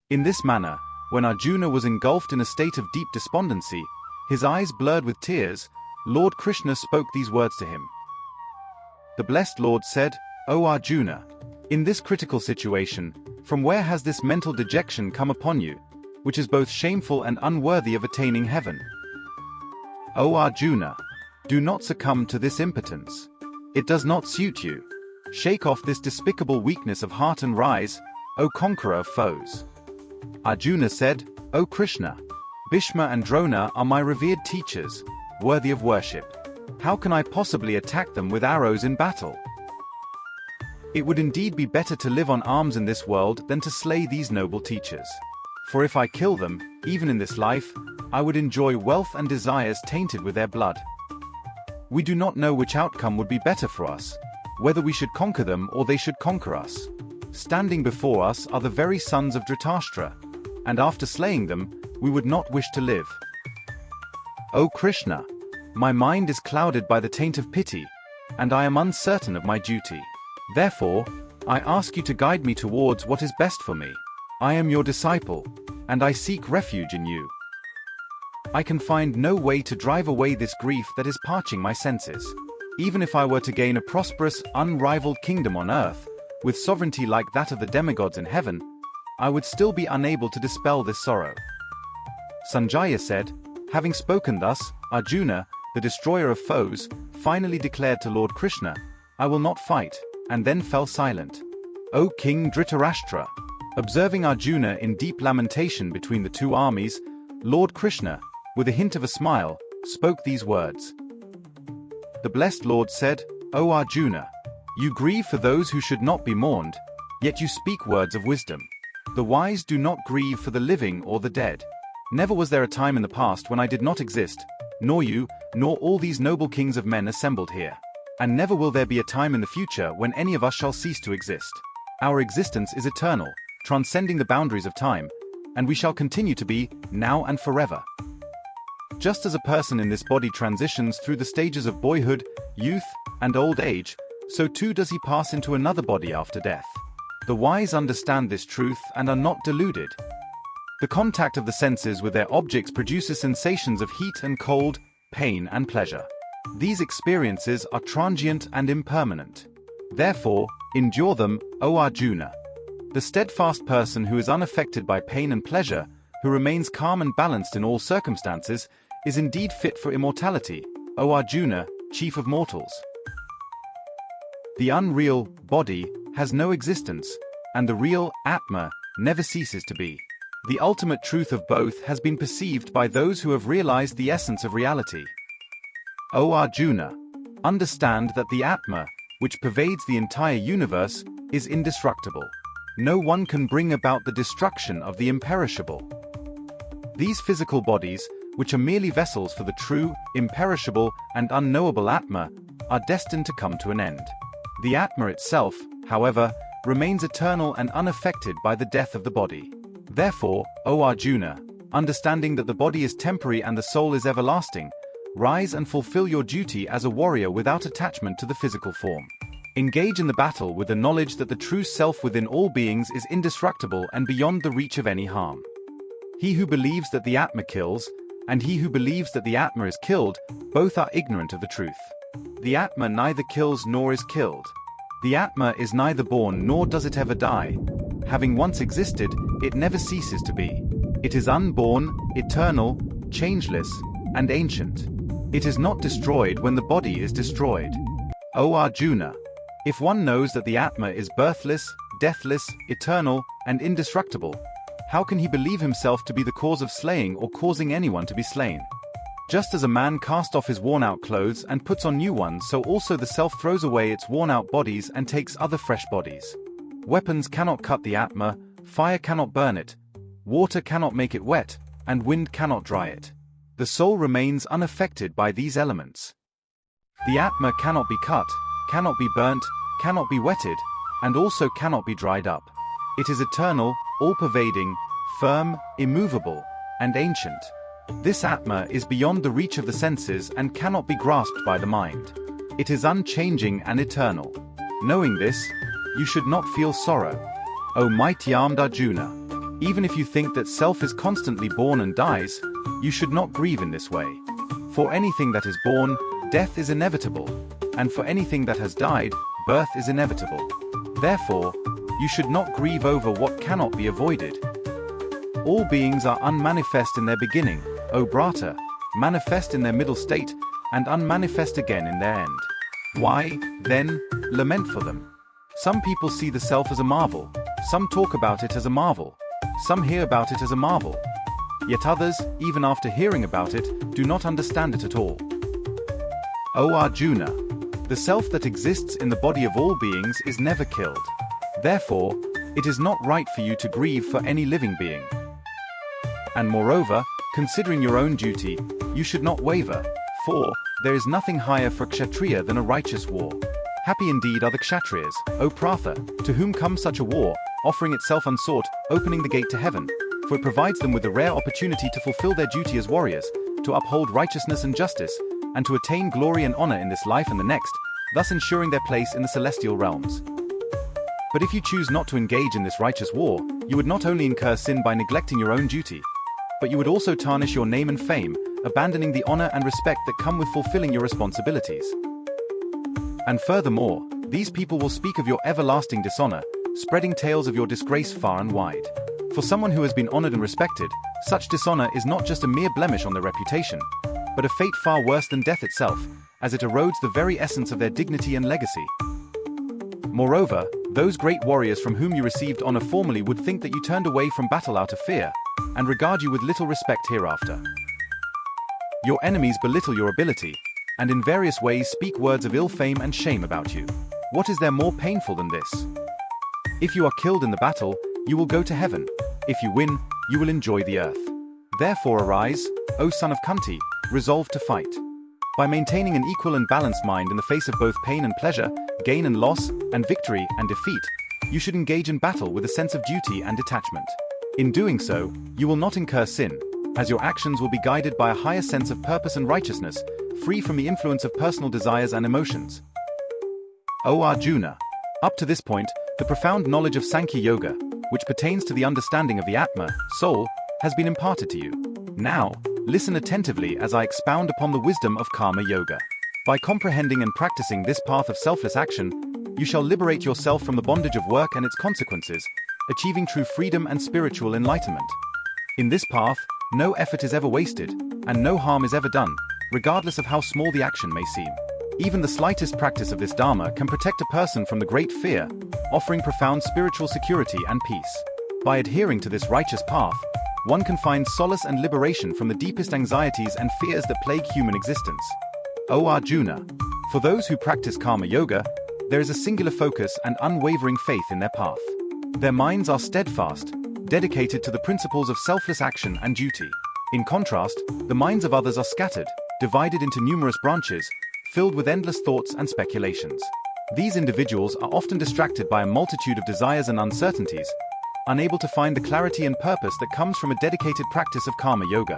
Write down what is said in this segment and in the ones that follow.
In this manner, when Arjuna was engulfed in a state of deep despondency, his eyes blurred with tears, Lord Krishna spoke these words to him. The blessed Lord said, "O Arjuna, in this critical situation, from where has this mental dejection come upon you, which is both shameful and unworthy of attaining heaven? O Arjuna, do not succumb to this impotence. It does not suit you. Shake off this despicable weakness of heart and rise, O conqueror of foes." Arjuna said, "O Krishna, Bhishma and Drona are my revered teachers, worthy of worship. How can I possibly attack them with arrows in battle? It would indeed be better to live on alms in this world than to slay these noble teachers. For if I kill them, even in this life, I would enjoy wealth and desires tainted with their blood. We do not know which outcome would be better for us, whether we should conquer them or they should conquer us. Standing before us are the very sons of Dhritarashtra, and after slaying them, we would not wish to live. O Krishna, my mind is clouded by the taint of pity, and I am uncertain of my duty. Therefore, I ask you to guide me towards what is best for me. I am your disciple, and I seek refuge in you. I can find no way to drive away this grief that is parching my senses. Even if I were to gain a prosperous, unrivaled kingdom on earth, with sovereignty like that of the demigods in heaven, I would still be unable to dispel this sorrow." Sanjaya said, having spoken thus, Arjuna, the destroyer of foes, finally declared to Lord Krishna, "I will not fight," and then fell silent. O King Dhritarashtra! Observing Arjuna in deep lamentation between the two armies, Lord Krishna, with a hint of a smile, spoke these words. The blessed Lord said, "O Arjuna, you grieve for those who should not be mourned, yet you speak words of wisdom. The wise do not grieve for the living or the dead. Never was there a time in the past when I did not exist, nor you, nor all these noble kings of men assembled here. And never will there be a time in the future when any of us shall cease to exist. Our existence is eternal, transcending the boundaries of time, and we shall continue to be, now and forever. Just as a person in this body transitions through the stages of boyhood, youth, and old age, so too does he pass into another body after death. The wise understand this truth and are not deluded. The contact of the senses with their objects produces sensations of heat and cold, pain and pleasure. These experiences are transient and impermanent. Therefore, endure them, O Arjuna. The steadfast person who is unaffected by pain and pleasure, who remains calm and balanced in all circumstances, is indeed fit for immortality, O Arjuna, chief of mortals. The unreal body has no existence, and the real Atma never ceases to be. The ultimate truth of both has been perceived by those who have realized the essence of reality. O Arjuna, understand that the Atma, which pervades the entire universe, is indestructible. No one can bring about the destruction of the imperishable. These physical bodies, which are merely vessels for the true, imperishable, and unknowable Atma, are destined to come to an end. The Atma itself, however, remains eternal and unaffected by the death of the body. Therefore, O Arjuna, understanding that the body is temporary and the soul is everlasting, rise and fulfill your duty as a warrior without attachment to the physical form. Engage in the battle with the knowledge that the true self within all beings is indestructible and beyond the reach of any harm. He who believes that the Atma kills, and he who believes that the Atma is killed, both are ignorant of the truth. The Atma neither kills nor is killed. The Atma is neither born nor does it ever die. Having once existed, it never ceases to be. It is unborn, eternal, changeless, and ancient. It is not destroyed when the body is destroyed. O Arjuna, if one knows that the Atma is birthless, deathless, eternal, and indestructible, how can he believe himself to be the cause of slaying or causing anyone to be slain? Just as a man casts off his worn-out clothes and puts on new ones, so also the self throws away its worn-out bodies and takes other fresh bodies. Weapons cannot cut the Atma, fire cannot burn it, water cannot make it wet, and wind cannot dry it. The soul remains unaffected by these elements. The Atma cannot be cut, cannot be burnt, cannot be wetted, and also cannot be dried up. It is eternal, all-pervading, firm, immovable, and ancient. This Atma is beyond the reach of the senses and cannot be grasped by the mind. It is unchanging and eternal. Knowing this, you should not feel sorrow. O mighty armed Arjuna! Even if you think that self is constantly born and dies, you should not grieve in this way. For anything that is born, death is inevitable, and for anything that has died, birth is inevitable. Therefore, you should not grieve over what cannot be avoided. All beings are unmanifest in their beginning, O Brata, manifest in their middle state, and unmanifest again in their end. Why, then, lament for them? Some people see the self as a marvel, some talk about it as a marvel, some hear about it as a marvel. Yet others, even after hearing about it, do not understand it at all. O Arjuna, the self that exists in the body of all beings is never killed. Therefore, it is not right for you to grieve for any living being. And moreover, considering your own duty, you should not waver, for there is nothing higher for Kshatriya than a righteous war. Happy indeed are the Kshatriyas, O Pratha, to whom comes such a war, offering itself unsought, opening the gate to heaven, for it provides them with a rare opportunity to fulfill their duty as warriors, to uphold righteousness and justice, and to attain glory and honor in this life and the next, thus ensuring their place in the celestial realms. But if you choose not to engage in this righteous war, you would not only incur sin by neglecting your own duty, but you would also tarnish your name and fame, abandoning the honor and respect that come with fulfilling your responsibilities. And furthermore, these people will speak of your everlasting dishonor, spreading tales of your disgrace far and wide. For someone who has been honored and respected, such dishonor is not just a mere blemish on their reputation, but a fate far worse than death itself, as it erodes the very essence of their dignity and legacy. Moreover, those great warriors from whom you received honor formerly would think that you turned away from battle out of fear, and regard you with little respect hereafter. Your enemies belittle your ability, and in various ways speak words of ill fame and shame about you. What is there more painful than this? If you are killed in the battle, you will go to heaven. If you win, you will enjoy the earth. Therefore arise, O son of Kunti, resolve to fight. By maintaining an equal and balanced mind in the face of both pain and pleasure, gain and loss, and victory and defeat, you should engage in battle with a sense of duty and detachment. In doing so, you will not incur sin, as your actions will be guided by a higher sense of purpose and righteousness, free from the influence of personal desires and emotions. O Arjuna, up to this point, the profound knowledge of Sankhya Yoga, which pertains to the understanding of the Atma, soul, has been imparted to you. Now, listen attentively as I expound upon the wisdom of Karma Yoga. By comprehending and practicing this path of selfless action, you shall liberate yourself from the bondage of work and its consequences, achieving true freedom and spiritual enlightenment. In this path, no effort is ever wasted, and no harm is ever done, regardless of how small the action may seem. Even the slightest practice of this Dharma can protect a person from the great fear, offering profound spiritual security and peace. By adhering to this righteous path, one can find solace and liberation from the deepest anxieties and fears that plague human existence. O Arjuna, for those who practice Karma Yoga, there is a singular focus and unwavering faith in their path. Their minds are steadfast, dedicated to the principles of selfless action and duty. In contrast, the minds of others are scattered, divided into numerous branches, filled with endless thoughts and speculations. These individuals are often distracted by a multitude of desires and uncertainties, unable to find the clarity and purpose that comes from a dedicated practice of Karma Yoga.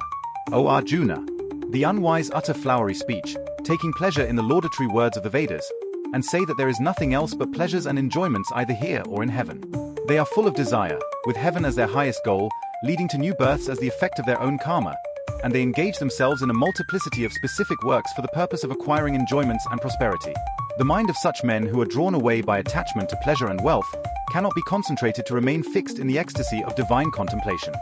O Arjuna, the unwise utter flowery speech, taking pleasure in the laudatory words of the Vedas, and say that there is nothing else but pleasures and enjoyments either here or in heaven. They are full of desire, with heaven as their highest goal, leading to new births as the effect of their own karma, and they engage themselves in a multiplicity of specific works for the purpose of acquiring enjoyments and prosperity. The mind of such men who are drawn away by attachment to pleasure and wealth cannot be concentrated to remain fixed in the ecstasy of divine contemplation.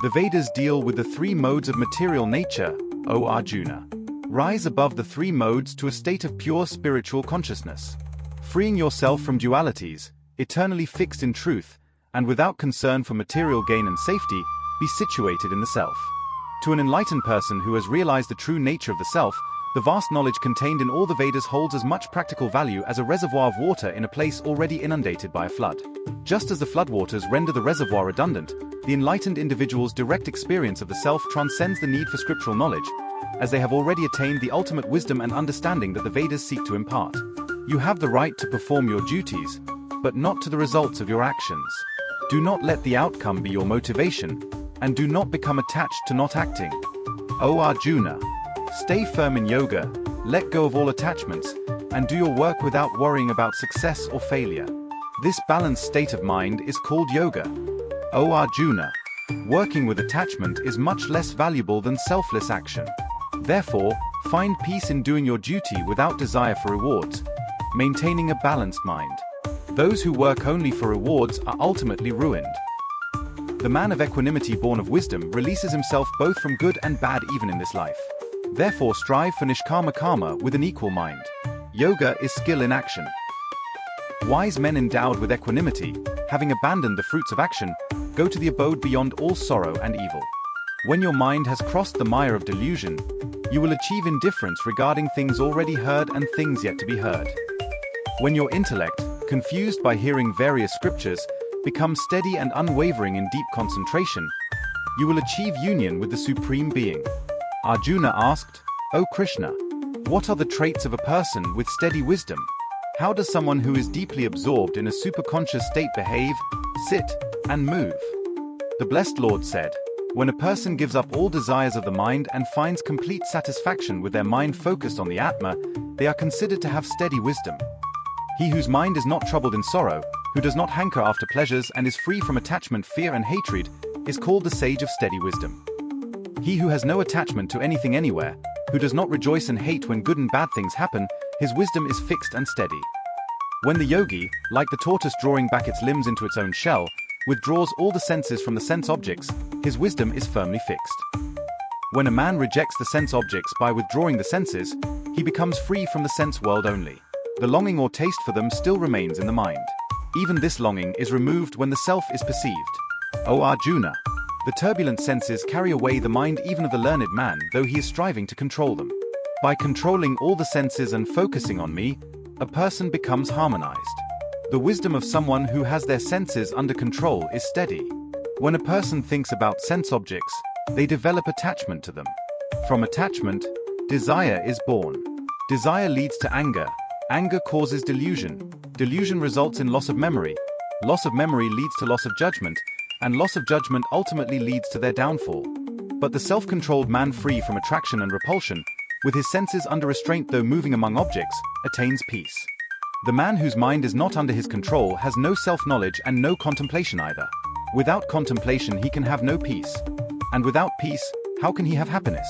The Vedas deal with the three modes of material nature, O Arjuna. Rise above the three modes to a state of pure spiritual consciousness. Freeing yourself from dualities, eternally fixed in truth, and without concern for material gain and safety, be situated in the self. To an enlightened person who has realized the true nature of the self, the vast knowledge contained in all the Vedas holds as much practical value as a reservoir of water in a place already inundated by a flood. Just as the floodwaters render the reservoir redundant, the enlightened individual's direct experience of the self transcends the need for scriptural knowledge, as they have already attained the ultimate wisdom and understanding that the Vedas seek to impart. You have the right to perform your duties, but not to the results of your actions. Do not let the outcome be your motivation, and do not become attached to not acting. O Arjuna, stay firm in yoga, let go of all attachments, and do your work without worrying about success or failure. This balanced state of mind is called yoga. O Arjuna, Working with attachment is much less valuable than selfless action. Therefore, find peace in doing your duty without desire for rewards, maintaining a balanced mind. Those who work only for rewards are ultimately ruined. The man of equanimity born of wisdom releases himself both from good and bad even in this life. Therefore strive for nishkama karma with an equal mind. Yoga is skill in action. Wise men endowed with equanimity, having abandoned the fruits of action, go to the abode beyond all sorrow and evil. When your mind has crossed the mire of delusion, you will achieve indifference regarding things already heard and things yet to be heard. When your intellect, confused by hearing various scriptures, becomes steady and unwavering in deep concentration, you will achieve union with the Supreme Being. Arjuna asked, "O Krishna, what are the traits of a person with steady wisdom? How does someone who is deeply absorbed in a superconscious state behave, sit, and move?" The blessed Lord said, "When a person gives up all desires of the mind and finds complete satisfaction with their mind focused on the Atma, they are considered to have steady wisdom. He whose mind is not troubled in sorrow, who does not hanker after pleasures and is free from attachment, fear and hatred, is called the sage of steady wisdom. He who has no attachment to anything anywhere, who does not rejoice and hate when good and bad things happen, his wisdom is fixed and steady. When the yogi, like the tortoise drawing back its limbs into its own shell, withdraws all the senses from the sense objects, his wisdom is firmly fixed. When a man rejects the sense objects by withdrawing the senses, he becomes free from the sense world only. The longing or taste for them still remains in the mind. Even this longing is removed when the self is perceived. O Arjuna, the turbulent senses carry away the mind even of the learned man, though he is striving to control them. By controlling all the senses and focusing on me, a person becomes harmonized. The wisdom of someone who has their senses under control is steady. When a person thinks about sense objects, they develop attachment to them. From attachment, desire is born. Desire leads to anger. Anger causes delusion. Delusion results in loss of memory. Loss of memory leads to loss of judgment, and loss of judgment ultimately leads to their downfall. But the self-controlled man, free from attraction and repulsion, with his senses under restraint though moving among objects, attains peace. The man whose mind is not under his control has no self-knowledge and no contemplation either. Without contemplation he can have no peace. And without peace, how can he have happiness?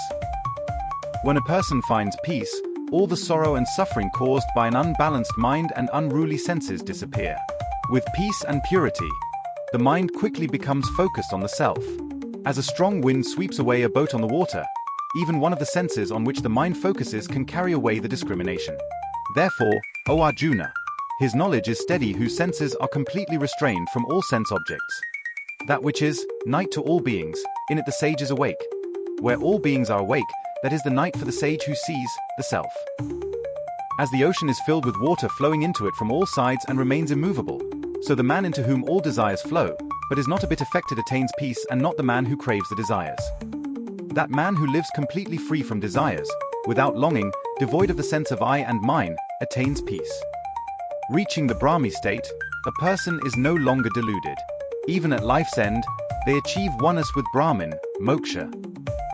When a person finds peace, all the sorrow and suffering caused by an unbalanced mind and unruly senses disappear. With peace and purity, the mind quickly becomes focused on the self. As a strong wind sweeps away a boat on the water, even one of the senses on which the mind focuses can carry away the discrimination. Therefore, O Arjuna, his knowledge is steady whose senses are completely restrained from all sense objects. That which is night to all beings, in it the sage is awake. Where all beings are awake, that is the night for the sage who sees the self. As the ocean is filled with water flowing into it from all sides and remains immovable, so the man into whom all desires flow, but is not a bit affected, attains peace, and not the man who craves the desires. That man who lives completely free from desires, without longing, devoid of the sense of I and mine, attains peace. Reaching the Brahmi state, a person is no longer deluded. Even at life's end, they achieve oneness with Brahman, moksha.